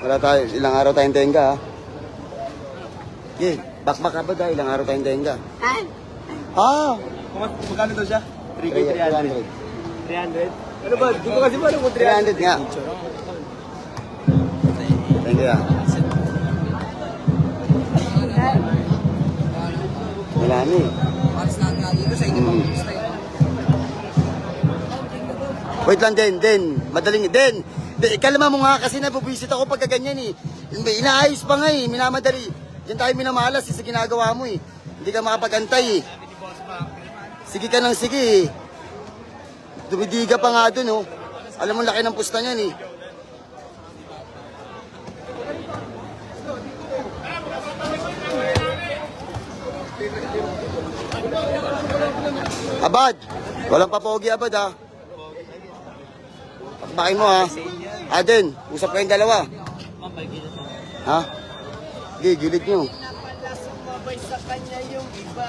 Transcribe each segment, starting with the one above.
Wala tayo, ilang araw tayong tenga ha. Okay, bakbak ka ba dahil ilang araw tayong tenga? Ah! Magkano daw siya? 3K, 300. 300? Ano ba? Di ko kasi ba kung 300 nga. Thank you ah. Wala na eh. Paras na nga dito sa inyo pang gusto yun. Wait lang din. Madaling din. Kalma mo nga kasi nabubisit ako pagka ganyan eh. Inaayos pa nga eh, minamadali. Diyan tayo minamalas sa ginagawa mo eh. Hindi ka makapagantay eh. Sige ka ng sige eh. Dumidiga pa nga dun oh. Alam mo laki ng pusta niyan eh. Abad! Walang papogi abad ha. Pakbakin mo ha. Aden, usap kayong dalawa. Ha? Hindi, gilid nyo. sa kanya yung iba.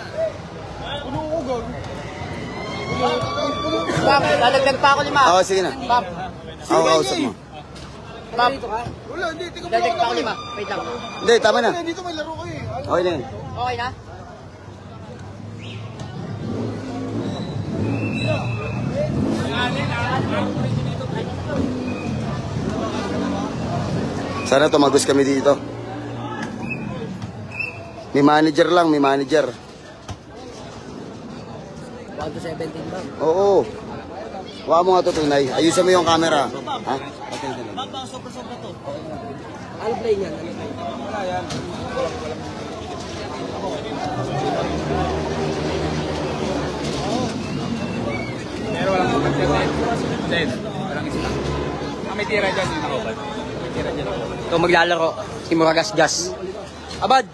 Pap, dadagdag pa ako 5. Oo, sige na. Pap, Oo, usap mo. pap, Wala, hindi. Tika mo dadagdag pa ako lang 5. Wait lang. Hindi, tama na. Dito may laro kayo eh. Okay na yun. Okay na? Sana tumagos kami dito. May manager lang, may manager. 1 to 17 ba? Oo. Huwag mo nga ito tunay. Ayusin mo yung camera. Ha? Ano play niyan? Ano play? Wala yan. Pero walang pagkakit. Then, walang isa. May tira dyan yung nakaubat. May tira dyan ako. Ito maglalaro. Si Muragas-gas. Abad!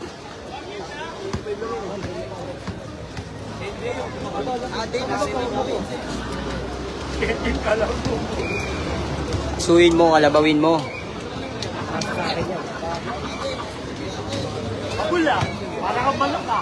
Suhin mo, kalabawin mo. Wala! Para kang balak ka.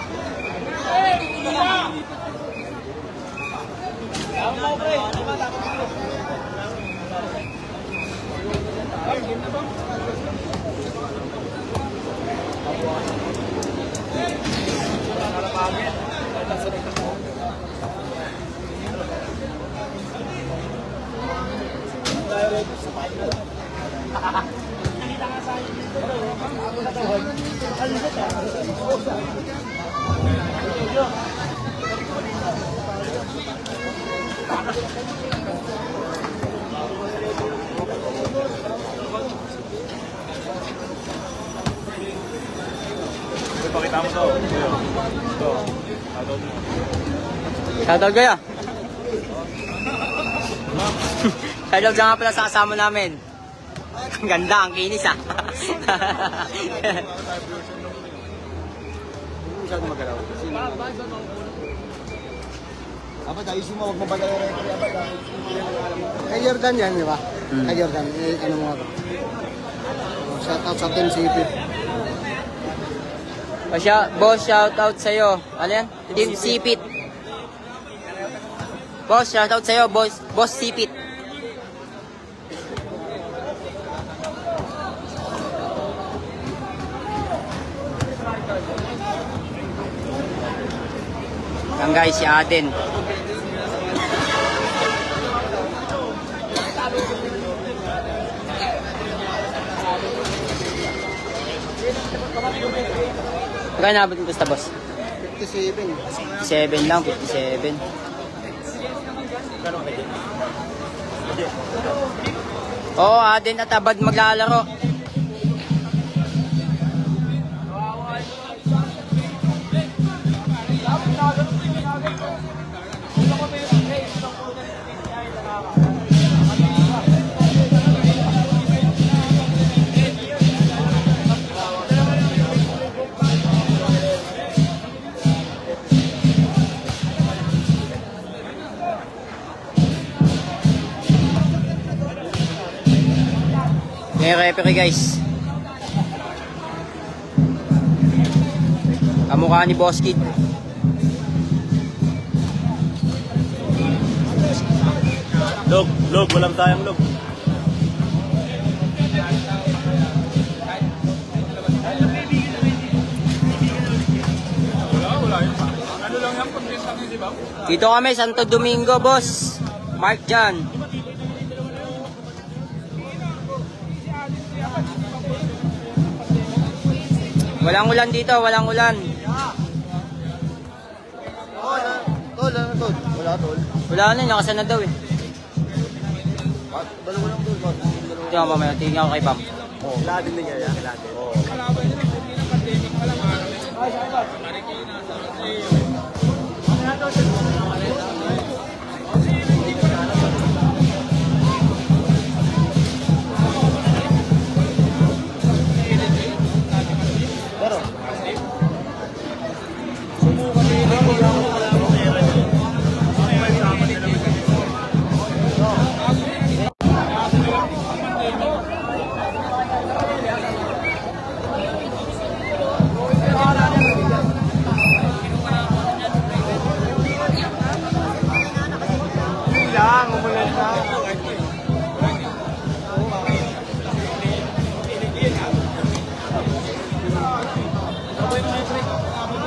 Pakita mo to. Ito. Shoutout kaya. Shoutout nga pala sa kasama namin. Ang ganda, ang kinis ah. Masyado magalaw. Abad, ayusin mo. Huwag mo bagay record. Abad, kay Jordan yan, di ba? Kay Jordan. Ano mo nga ba? Shoutout sa Team CP. Boss, shoutout sa'yo. Ano yan? Team Sipit. Boss, shoutout sa'yo. Boss Sipit. Yan guys, si Aden. Magkano nabot yung basta boss? 57. 57 lang, 57. Oo, Aden at Abad maglalaro. May referee guys. Kamukha ni Boss Kid. Log, walang tayang log. Dito kami, Santo Domingo, boss. Mark dyan. Walang ulan dito, walang ulan. Tol, ano tol? Wala tol. Wala na, nakasan na daw eh. Dalawa lang tol. Tingnan mo mamaya, tingnan ko kay Pam. Wala din niya yan. Wala din.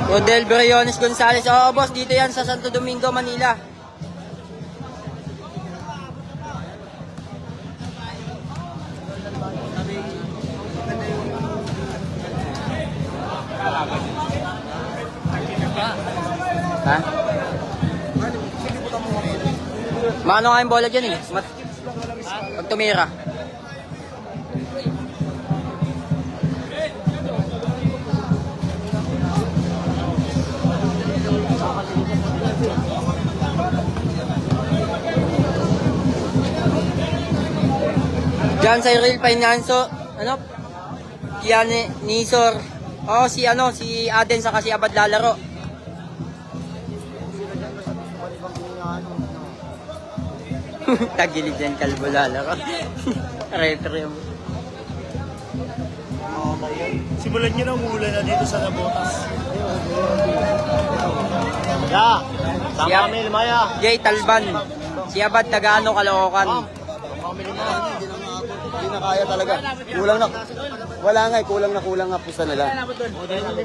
Rodel Briones Gonzales. Oo, boss, dito yan sa Santo Domingo, Manila. Ha? Maano nga yung bola dyan eh. Pag tumira. Diyan sa Real Finanso, ano? Yan Nisor. Oh, si Aden saka si Abad lalaro. Tagilid yan, kalbo lalaro. Referee mo. Simulan nyo na umulan na dito sa Nabotas. Ya, Si Ab- Jay Talban. Si Abad Tagano, Caloocan. Hindi na kaya talaga. Kulang na. Wala nga eh. Kulang na pusta nila.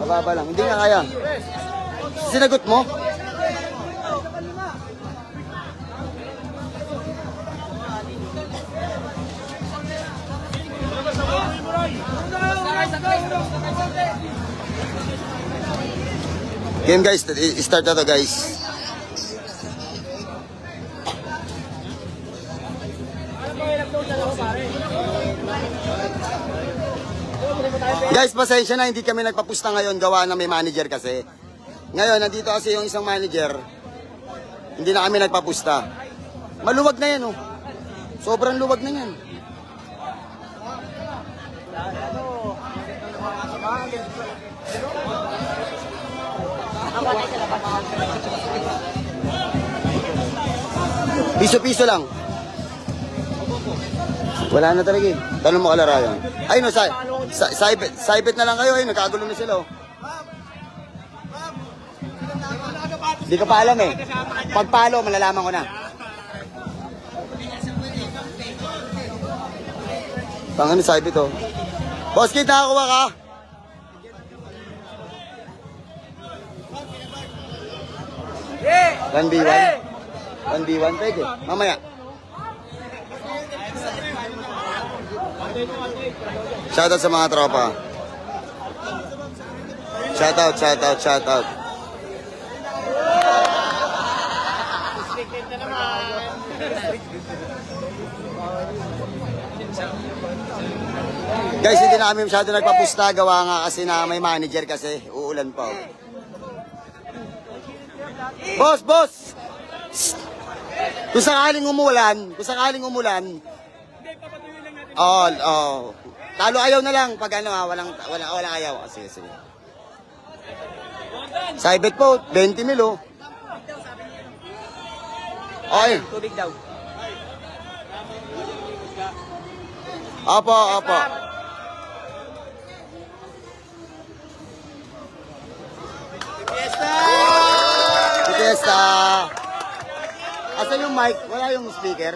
Mababa lang. Hindi na kaya. Sinagot mo? Game guys, start na to guys. Guys, pasensya na, hindi kami nagpapusta ngayon, gawa na may manager kasi. Ngayon, nandito kasi yung isang manager, hindi na kami nagpapusta. Maluwag na yan, oh. Sobrang luwag na yan. Piso-piso lang. Wala na talaga eh. Tanong mo kalaro yan. Ay no, saibet na lang kayo. Ay, nagkagulo na sila oh. Di ka pa alam eh. Pag palo, malalaman ko na. Tangan ni saibet oh. Boss Kid, nakakuha ka? Yeah! 1v1? 1v1 pwede. Mamaya. Shoutout sa mga tropa. Shoutout. Guys, hindi na kami masyado nagpapusta. Gawa nga kasi na may manager kasi. Uulan pa. Boss! Shh. Kung sakaling umulan, talo ayaw na lang pag ano walang ayaw. Sige. Saibet po, 20 mil oh. Okay. Tubig daw. Opo. Fiesta! Asan yung mic? Wala yung speaker?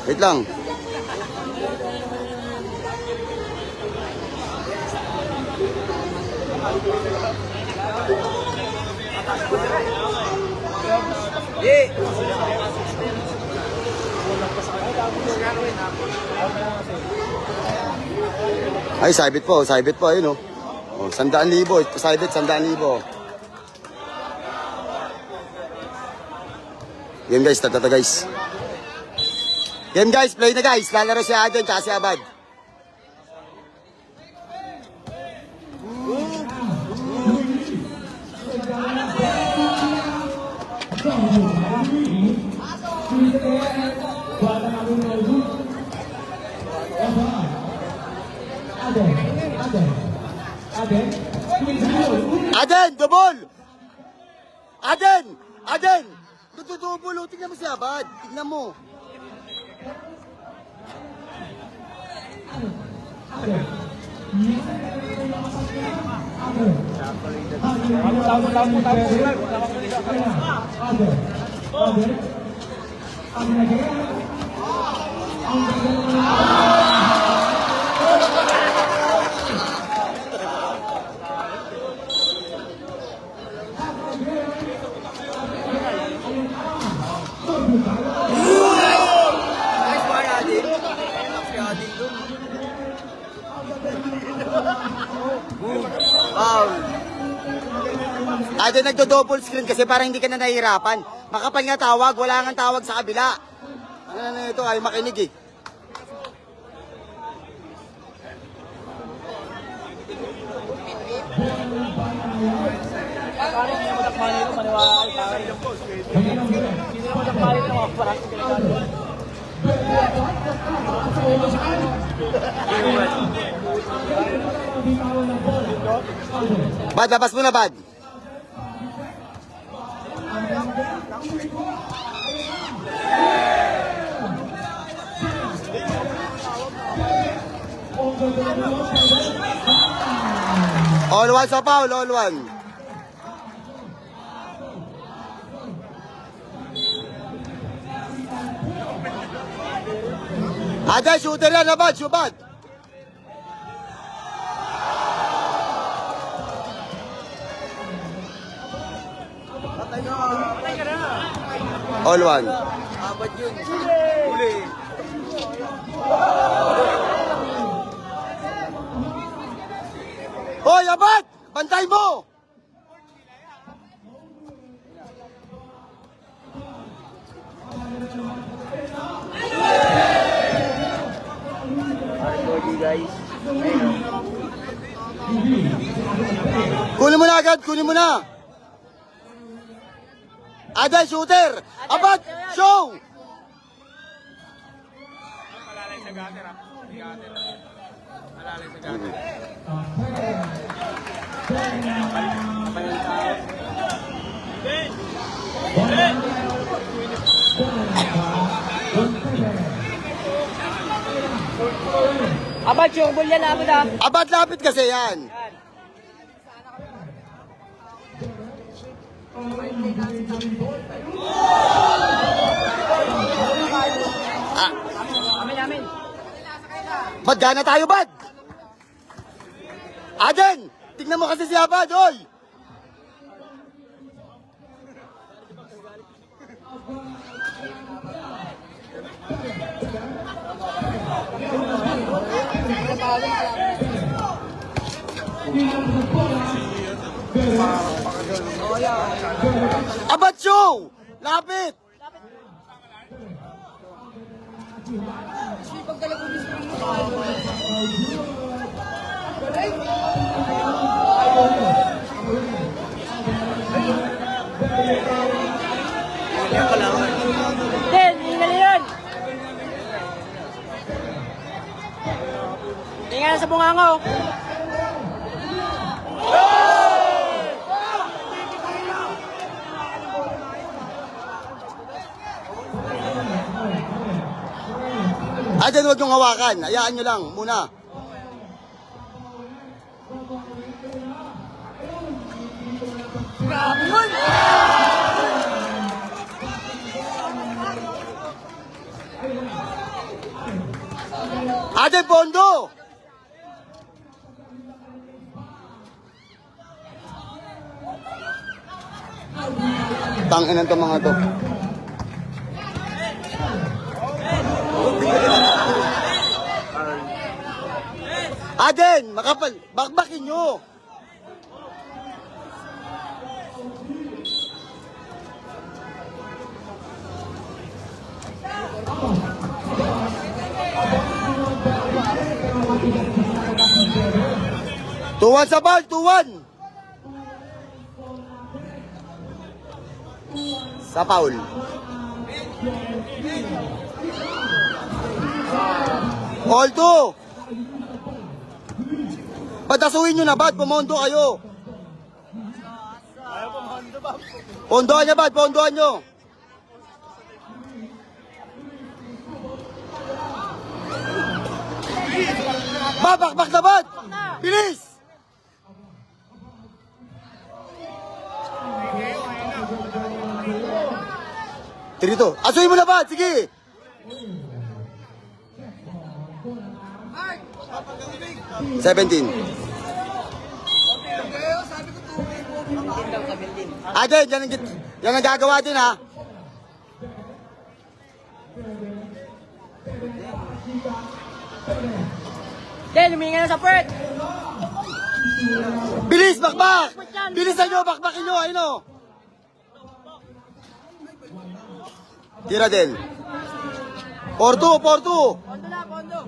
Wait lang. Ay, sabit po, ayun oh. Oh, 100,000, sabit 100,000. Game guys, tata guys. Game guys, play na guys. Lalaro si Aden tsaka si Abad. Aden, double! Aden! Double, oh. Tignan mo si Abad. Tignan mo. Aden, nagdo-double screen kasi parang hindi ka na nahihirapan. Makapal nga tawag, wala nga tawag sa kabila. Ano na ito, ay makinig eh. Bad, labas mo na, Bad. All one sa foul, all one. Aden, shooter yan, Abad, shubad. All one. Abad yun. Uli. Hoy, Abad! Bantay mo! Kunin mo na agad, kunin mo na! Aden, shooter! Abad, show! Malalay sa gutter, ha? Malalay sa gutter. Abad, sure yan, Abad ah. Abad, lapit kasi yan. Amin. Bad, gana tayo, Bad! Aden! Tignan mo kasi si Abad, oy! Abad, show! Lapit! Den, ingali yun. Tingnan sa bungango. Aden, huwag niyong hawakan. Hayaan niyo lang muna. Aden, pondo! Tanginan to mga to. Aden, makapal. Bakbakin nyo. Tuwan sa ball, tuwan. Sa foul. All two. Patasuin nyo na, bad. Pumondo kayo. Pondohan nyo, bad. Pondohan nyo. Babakbak na, bad. Bilis. Tirito. Asuhin mo na, bad. Sige. Seventeen. Aden, yan ang gagawa din ha. Den, huminga na sa pert. Bilis, bakbak! Bilisan nyo, bakbakin nyo, ayun o. Tira din. 4-2, 4-2. Pondo na, pondo.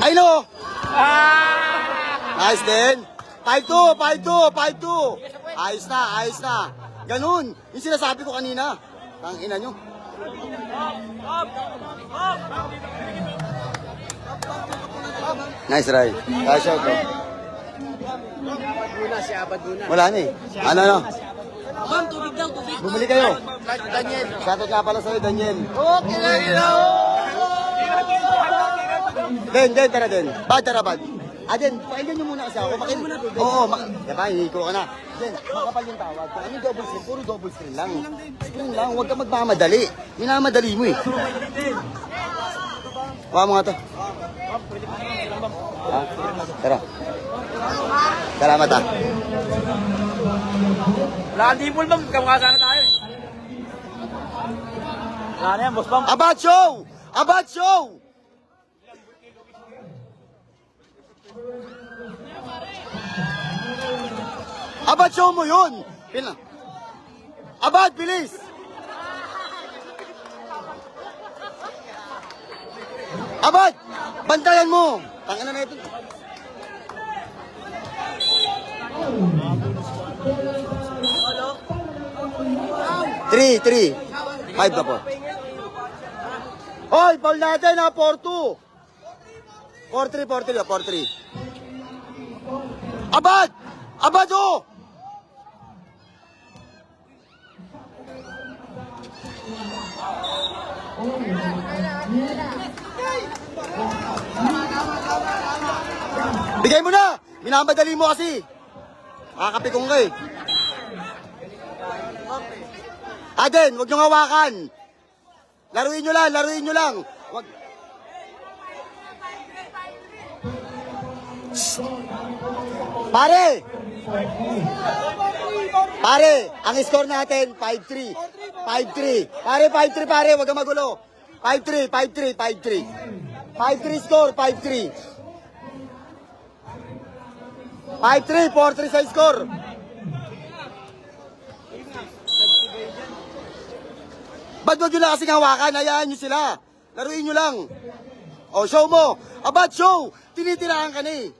Ayun o. Nice din. 5-2, 5-2, 5-2. Ayos na, ayos na. Ganun. Yung sinasabi ko kanina. Ang ina nyo. Nice, Ray. Cash out, oh. Wala na eh. Ano? Ma'am, tubig daw, tubig. Bumili kayo. Daniel. Shoutout nga pala sa'yo, Daniel. Okay lang yun. Den, tara Den. Bad, tara bad. Den, pakinggan nyo muna kasi ako. Oo, diba, hinihiko ka na. Den, makapal yung tawag. Kung ano yung double screen, puro double screen lang. Screen lang, huwag ka magmamadali. Minamadali mo eh. Kuha mo nga to. Ha? Tara. Salamat ha. Wala kang dimple, ma'am. Kamukha sana tayo eh. Wala na yan, boss, ma'am. Abad show! Abad show! Abad show mo yun! Pila. Abad, bilis! Abad! Bantayan mo! Tangina na ito. Three. 5 na po. Oy, foul natin ha, 4-2. 4-3. Abad! Abad oh! Bigay mo na! Minamadali mo kasi. Kakapikong ka eh. Aden, huwag niyong hawakan. Laruin nyo lang. Wag. Pare, ang score natin, 5-3. 5-3. Pare, 5-3 pare, huwag kang magulo. 5-3. 5-3 score, 5-3. 5-3, 4-3 sa score. Ba't wag nyo lang kasing hawakan? Hayaan nyo sila. Laruin nyo lang. O, show mo. Abad, show. Tinitirahan ka na eh.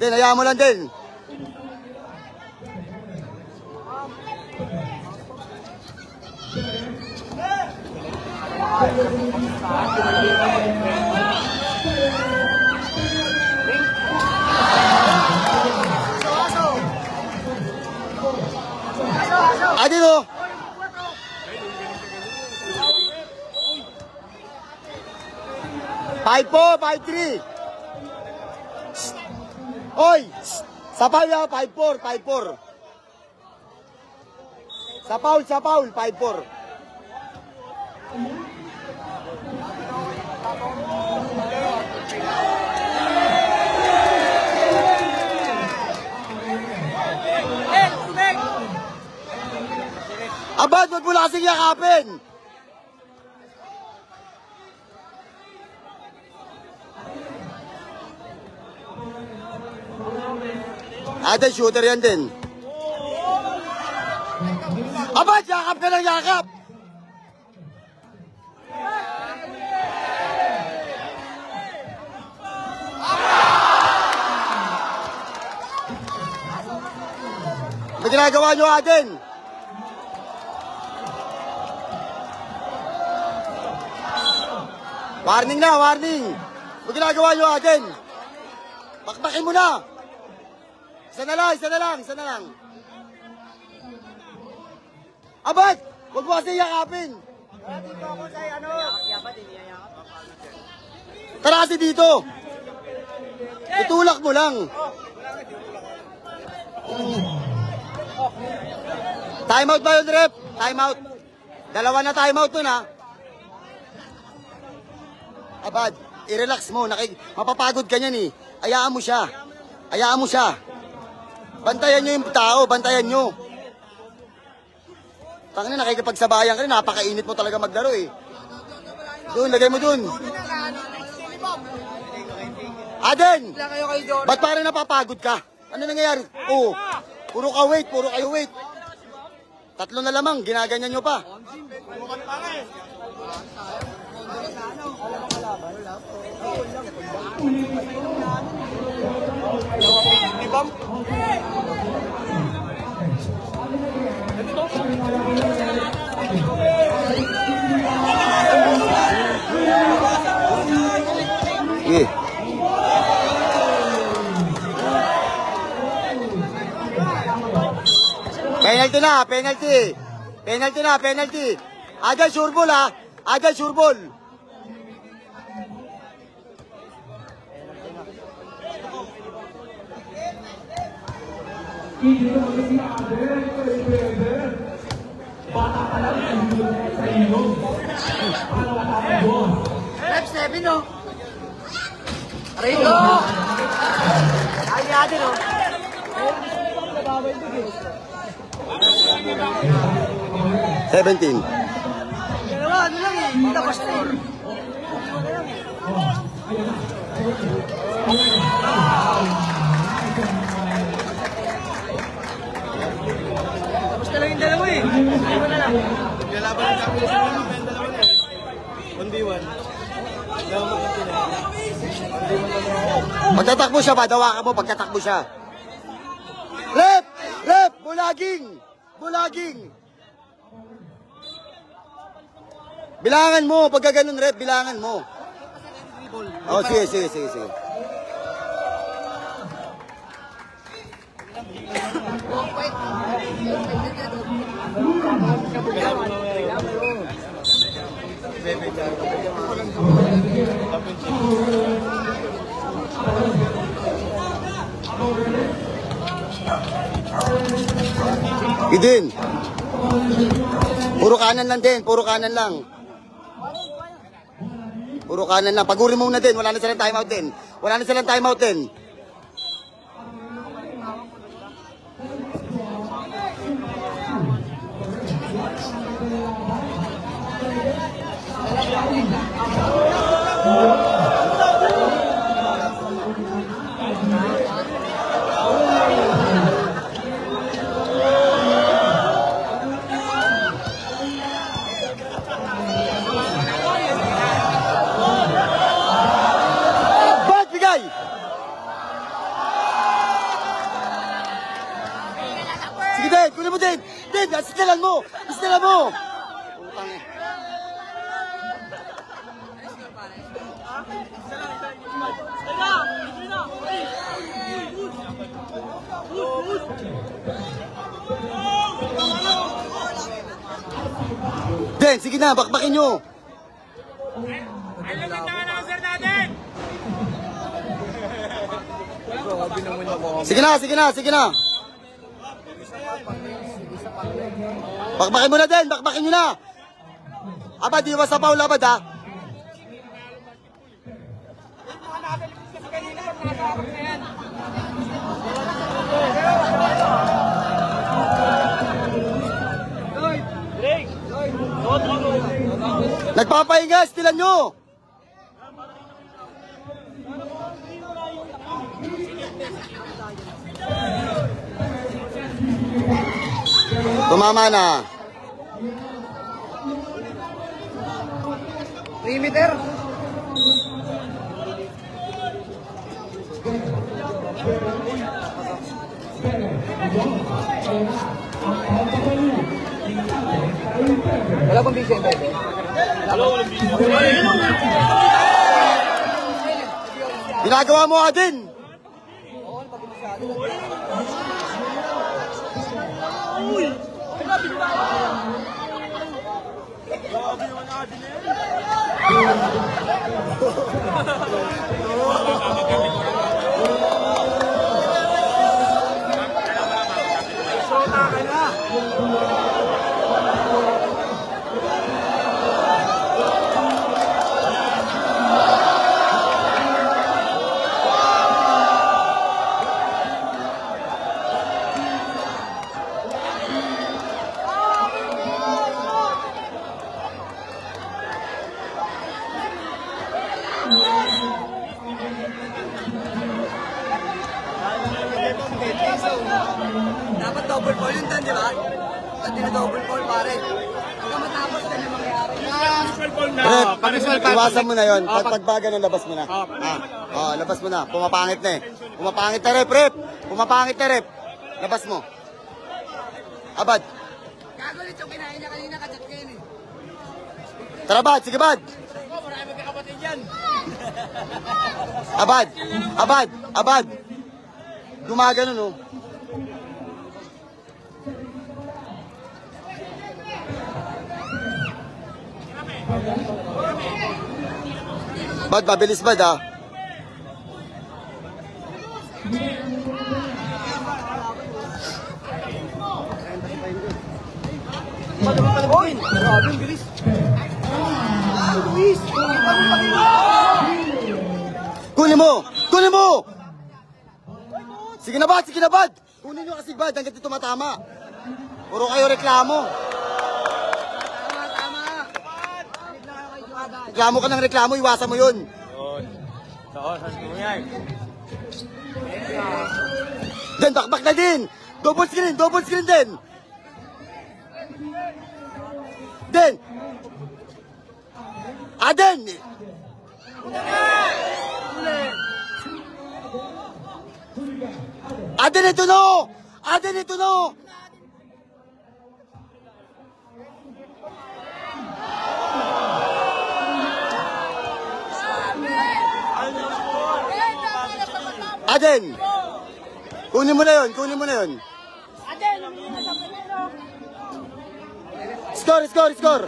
Den, hayaan mo lang din. Adino. Five po, 5-3. Oy, sa foul ha, 5-4. Sa foul, 5-4. kasing yakapin. Aden, shooter yan din. Aba, yakap ka ng yakap. May ginagawa nyo, Aden. Warning na, warning. May ginagawa nyo, Aden. Bakbakin mo na. Isa na lang, isa na lang, isa na lang. Abad! Huwag mo kasi yakapin. Tara kasi dito. Itulak mo lang. Time out ba yun, rep? Time out. Dalawa na time out dun, ha? Abad, i-relax mo. Mapapagod ka niyan, eh. Ayaan mo siya. Ayaan mo siya. Bantayan nyo yung tao. Bantayan nyo. Tangina, nakikipagsabayan ka rin. Napakainit mo talaga maglaro, eh. Doon, lagay mo dun. Aden! Ba't parang napapagod ka? Ano nangyayari? Oo. Puro ka wait, puro kayo wait. Tatlo na lamang, ginaganyan nyo pa. Sige. Penalty na, penalty. Penalty na, penalty. Agad sureball, ha? Agad sureball. Reps 7, no? Aray ko! Ay, natin, no? 17. Dalawa, ano lang eh. Tapos na eh. Tapos na lang yung dalawa eh. Dalawa na lang. Naglalaban ng kami sa mga dalawa na. 1v1. Dalawa Pagtatakbo siya, badawa ka mo pagtatakbo siya. Rep! Rep! Bulaging! Bulaging! Bilangan mo, pagka ganun, rep, bilangan mo. Oh, sige, sige, sige, sige. Idin. Puro kanan lang din, puro kanan lang. Puro kanan lang. Pagurin mo muna din, wala na silang timeout din. Wala na silang timeout din. Sige, Den! Kunin mo, Den! Den! Asistalan mo! Asistalan mo! Utang eh. Den, sige na, bakbakin nyo! Ay, lumit na ang sir natin! Sige na, sige na, sige na! Bakbakin mo na, Den! Bakbakin nyo na! Abad, iwas sa Paul, abad, ha? Nagpapahinga, stilan nyo! Tumama na. 3 meter. Wala pang bisyo. Ginagawa mo din. Dapat double ball yun doon, di ba? Pati na double ball, pare. Hanggang matapos na yung mangyayari. Rep, iwasan mo na yun. Pagbaga ng labas mo na. Labas mo na. Pumapangit na eh. Pumapangit na rep, rep. Pumapangit na rep. Labas mo. Abad. Gagulit yung kinain niya kanina, kachat kayo eh. Tara, Bad. Sige, Bad. Abad. Abad. Abad. Gumagano, no? Bad, mabilis Bad, ha? Grabe, ang bilis. Kunin mo! Kunin mo! Sige na, Bad! Sige na, Bad! Kunin nyo kasi, Bad, hanggang dito matama. Puro kayo reklamo. Reklamo ka ng reklamo, iwasan mo yun. Den, bakbak na din! Double screen din! Den! Den! Aden, ito no! Aden, ito no! Aden! Kunin mo na yun, kunin mo na yun. Score, score, score!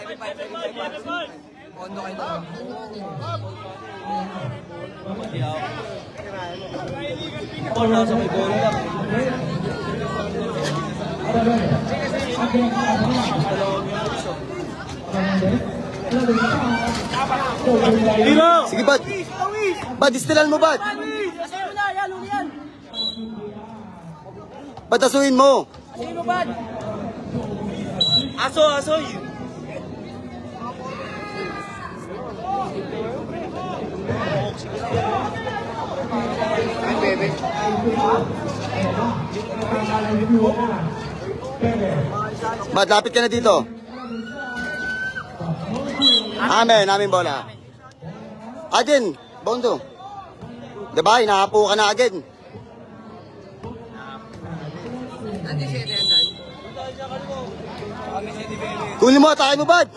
Sige, Bad. Bad, istilan mo, Bad. Patasuin mo. Aso. Bad, lapit ka na dito. Amen, bola. Aden, bondo. Diba, hinahapo ka na agad. Kunin mo, atake mo, Bad.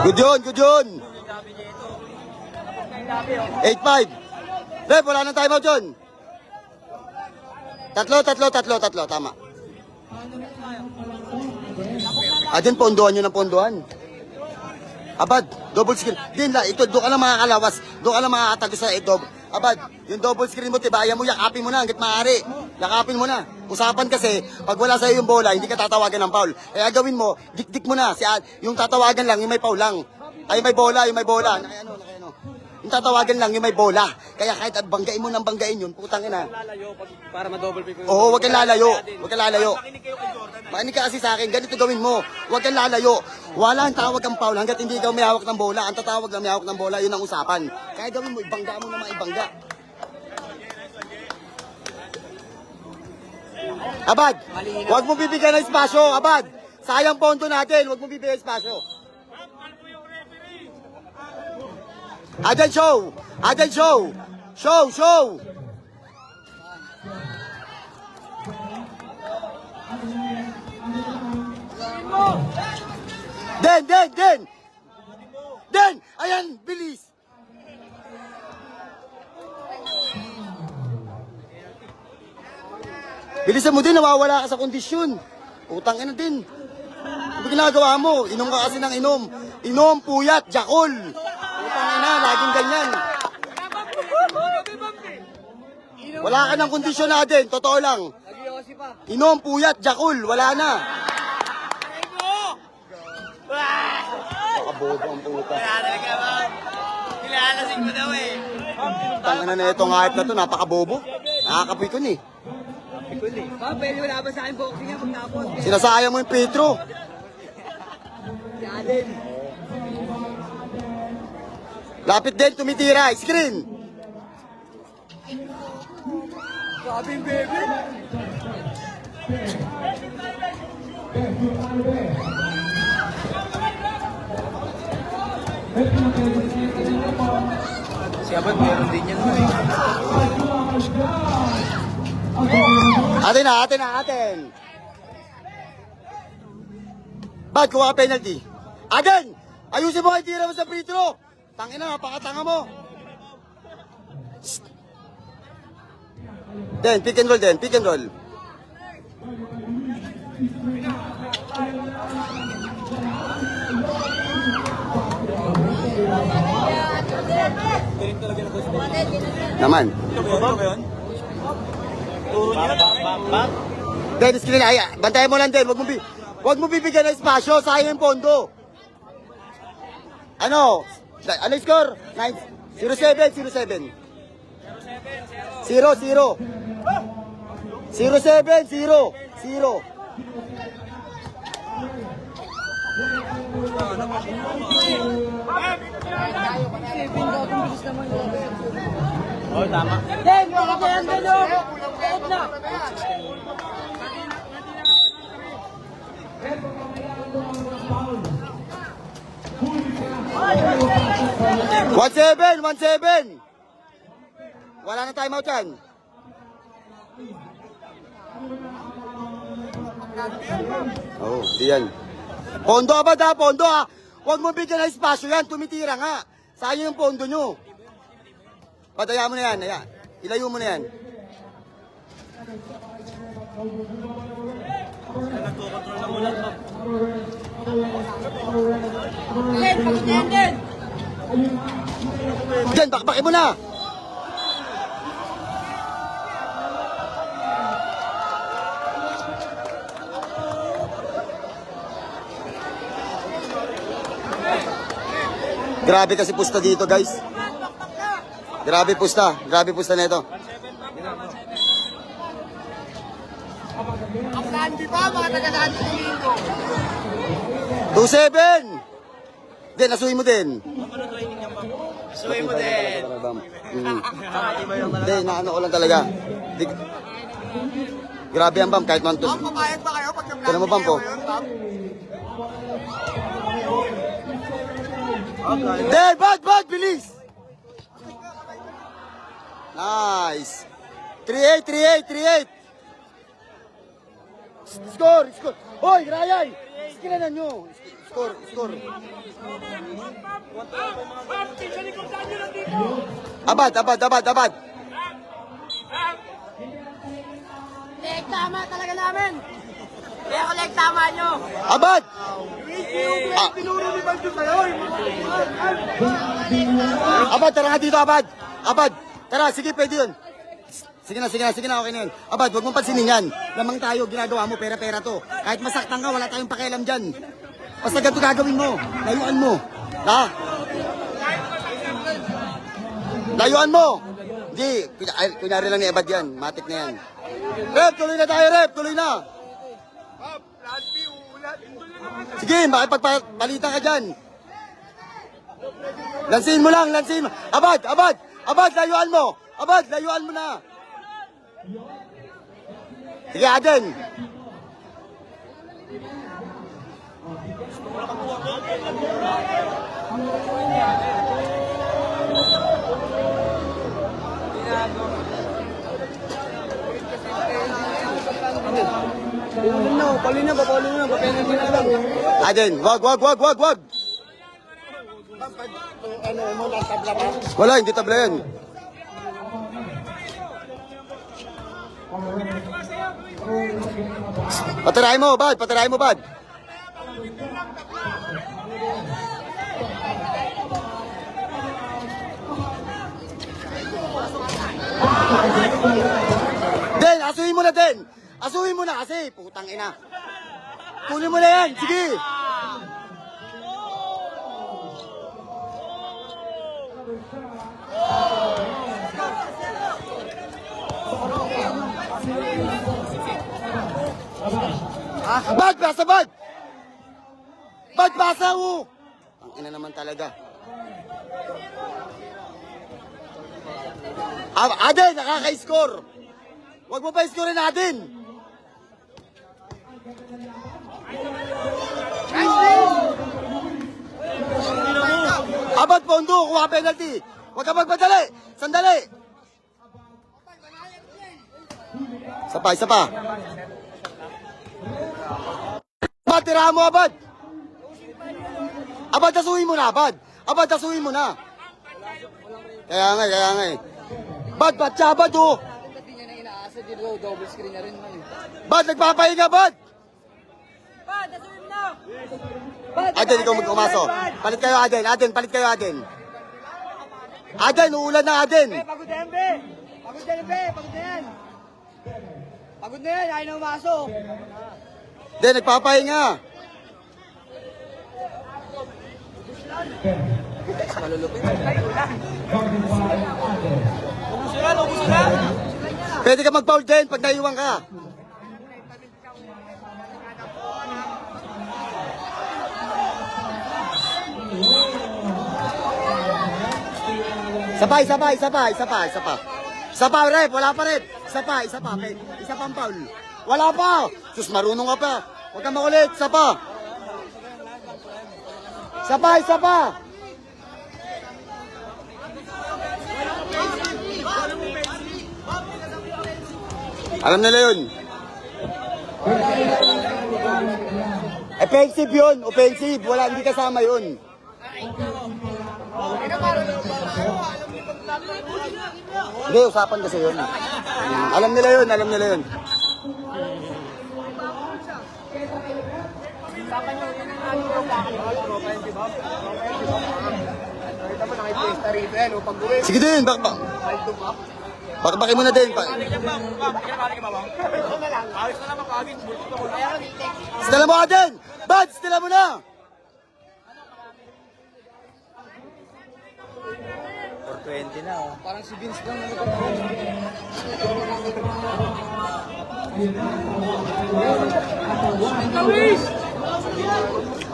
Good yun. 8-5. Rep, wala nang timeout yun. Tatlo. Tama. Aden, pondohan nyo ng pondohan. Abad, double screen. Din la, ito, doon ka lang makakalawas. Doon ka lang makakatago sa ito. Abad, yung double screen mo, tibayan mo, yakapin mo na hanggat maaari. Yakapin mo na. Usapan kasi, pag wala sa'yo yung bola, hindi ka tatawagan ng foul. Kaya gawin mo, dik-dik mo na. Yung tatawagan lang, yung may foul lang. Ay, may bola. Naki ano. Yung tatawagan lang yung may bola. Kaya kahit banggain mo ng banggain yun, putang ina. Lalayo para ma-double pick ko. Oo, wag kang lalayo. Wag kang lalayo. Makinig ka kasi sa akin, ganito gawin mo. Huwag kang lalayo. Wala ang tawag ang foul hanggat hindi ikaw may hawak ng bola. Ang tatawag lang may hawak ng bola, yun ang usapan. Kaya gawin mo, ibangga mo na maibangga. Abad, huwag mo bibigyan ng espasyo, Abad. Sayang pondo natin, huwag mo bibigyan ng espasyo. Adan show! Adan show! Show! Den! Ayan, bilis! Bilisan mo din, nawawala ka sa kondisyon. Utang ina din. Ano ginagawa mo? Inom ka kasi ng inom. Inom, puyat, jakol. Utang ina, laging ganyan. Wala ka ng kondisyon natin, totoo lang. Inom, puyat, jakol, wala na. Nakabobo ang puta. Nilalasing mo daw eh. Tangina na itong hype na to, napakabobo. Nakakapikon eh. Pa, pwede wala ba sa akin boxing yan pagtapos? Sinasayang mo yung Petro. Yan din. Lapit din, tumitira, screen. Sabing baby. Si Abad meron din yan. Atin. Bad, kuha ka penalty. Aden! Ayusin mo kay tira mo sa free throw. Tangina, napakatanga mo. Den, pick and roll. Naman. Den, screen ay, bantayan mo lang din. Wag mo bibigyan ng espasyo, sayang yung pondo. Ano yung score? 07. 0. Oh, tama. Den, baka yan din o. Oop na. One seven. Wala na timeout yan. Oh, di yan. Pondo Abad ha, pondo ha. Huwag mo bigyan ng espasyo yan, tumitira nga. Sayang yung pondo nyo. Padaya mo na yan, ayan. Ilayo mo na yan. Diyan, bakbakin mo na. Grabe kasi pusta dito, guys. Grabe pusta na ito. Ang Nandi pa, mga taga-Nandi dito. 2-7! Den, asuhin mo din. Suwi mo din. Hindi, naano ko lang talaga. Grabe ang bam, kahit mantos. Pumayag ba kayo pag Kaya mo bam po? Den, bad, bilis! Nice! 3-8! Score! Hoy, Ryan! Skinanan nyo! Score! Abad! Leg tama talaga namin. Kaya ko leg tama nyo. Abad! Abad, tara nga dito, Abad! Tara, sige, pwede yun. Sige na, okay na yun. Abad, huwag mong pansinin yan. Lamang tayo, ginagawa mo, pera-pera to. Kahit masaktan ka, wala tayong pakialam dyan. Basta ganito gagawin mo. Layuan mo. Ha? Layuan mo! Hindi, kunyari lang ni Ebad yan. Matik na yan. Rep, tuloy na tayo, Rep. Tuloy na. Sige, makipagpalitan ka dyan. Lansin mo lang, lansin mo. Abad, Abad, Abad, layuan mo. Abad, layuan mo na. Sige, Aden. Pali na, pa-penalty na lang. Aden, wag. Ano mo lang, tabla pa? Wala, hindi tabla yan. Patirahin mo, Bad. Patirahin mo, Bad. Den, asuhin mo na, Den. Asuhin mo na kasi. Putang ina. Kunin mo na yan. Sige. Bad, basa, Bad. Bad, basa, ang ina naman talaga. Aden, nakaka-score. Huwag mo pa i-score natin. Abad, Pondo, kuha penalty. Huwag ka magpadali. Sandali. Isa pa. Abad, tirahan mo, Abad. Abad, tasuhin mo na, Abad. Abad, tasuhin mo na. Kaya nga eh. Bad, Abad, oh. Hindi niya na inaasa, double screen na rin man eh. Bad, nagpapahinga, Bad. Bad, nasuhin mo na! Aden, ikaw mag-umaso. Palit kayo, Aden. Aden, palit kayo, Aden. Aden, uulan na, Aden. Pagod na yan, be! Pagod na yan, be! Pagod na yan! Pagod na yan, ayaw na umaso. Den, nagpapahinga. Pwede ka mag-foul din pag naiwan ka. Isa pa, rep, wala pa, rep. Isa pa, isa pang foul. Wala pa. Sus, marunong ka pa. Huwag kang makulit, isa pa. Isa pa. Alam nila yun. Offensive yun, offensive. Wala, hindi kasama yun. Hindi, usapan kasi yun. Alam nila yun. Sige din, bakbakin mo na din. Stila mo ka din! Bad, stila mo na! Parang si Vince lang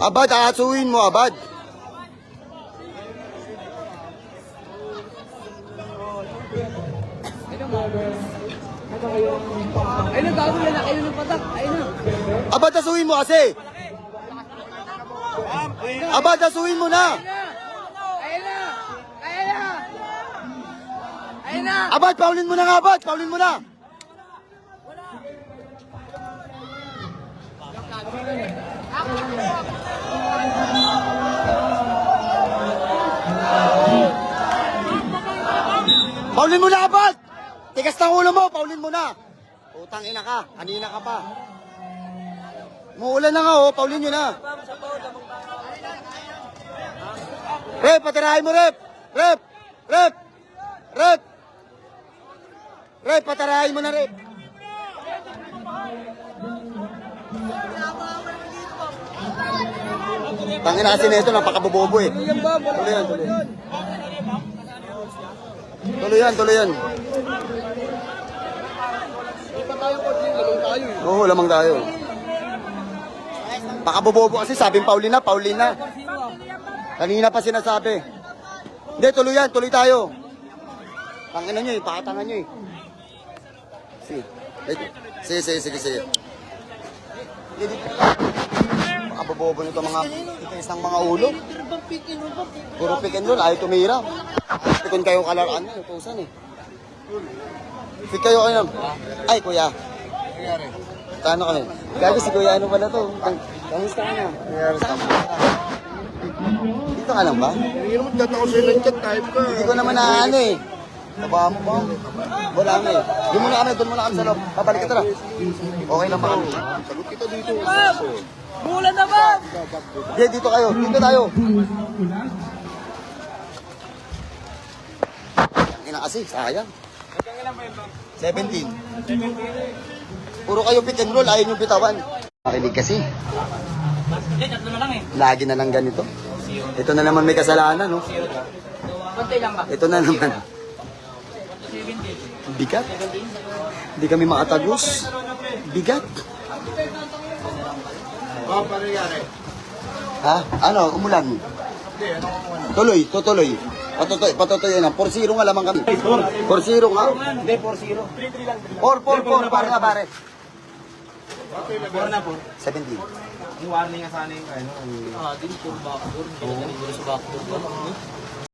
Abad, aasuhin mo, Abad. Ayun na, gago yan. Ayun ng patak. Ayun na. Abad, asuhin mo kasi. Abad, asuhin mo na. Ayun na. Abad, paulin mo na nga, Abad. Paulin mo na. Paulin mo na, Abad. Tigas ng ulo mo, paulin mo na. Utang ina ka, kanina ka pa. Muulan na nga, oh, paulin nyo na. Rep, patirahin mo, Rep. Rep, patirahin mo na, Rep. Tangina kasi na ito, napakabobobo eh. Tuloy yan. Tuloy yan, tuloy yan. Di pa tayo po, lamang tayo eh. Oo, lamang tayo. Baka bobobo kasi sabing Paulina, Paulina. Kanina pa sinasabi. Hindi, tuloy yan, tuloy tayo. Tanginan nyo eh, pakatangan nyo eh. Sige, sige. Hindi, dito. Baka bobobo nito mga itis ng mga ulo. Puro pick and roll, ayaw tumira. Kung kayo kalaraan na, utusan eh. Pick kayo kayo. Ay, kuya. Kano kami? Gago si kuya, ano pala to? Kamusta ka na? Dito ka lang ba? Hindi naman dyan ako sa'yo ng chat, type ka. Hindi ko naman na ano eh. Tabahan mo ba? Wala nga eh. Doon muna kami sa loob. Babalik ka tara. Okay lang ba kami? Sagot kita dito. Mula naman! Hindi, dito kayo. Dito tayo. Ina kasi, sayang. 17. Puro kayo pick and roll, ayaw nyo bitawan. Makinig kasi. Hindi, tatlo na lang eh. Lagi na lang ganito. Ito na naman may kasalanan, no? Konti lang ba? Ito na naman. Bigat. Hindi kami makatagos. Bigat. Ha? Ano? Umulan. Tuloy, tutuloy. Patutuloy na. 4-0 nga lamang kami. 4-0 nga. Hindi, 4-0. 4-4-4. Pare nga pare. 4 na po. 17. Yung warning nga sana yung ano. Ah, din puro backdoor. Hindi ka naliburo sa backdoor.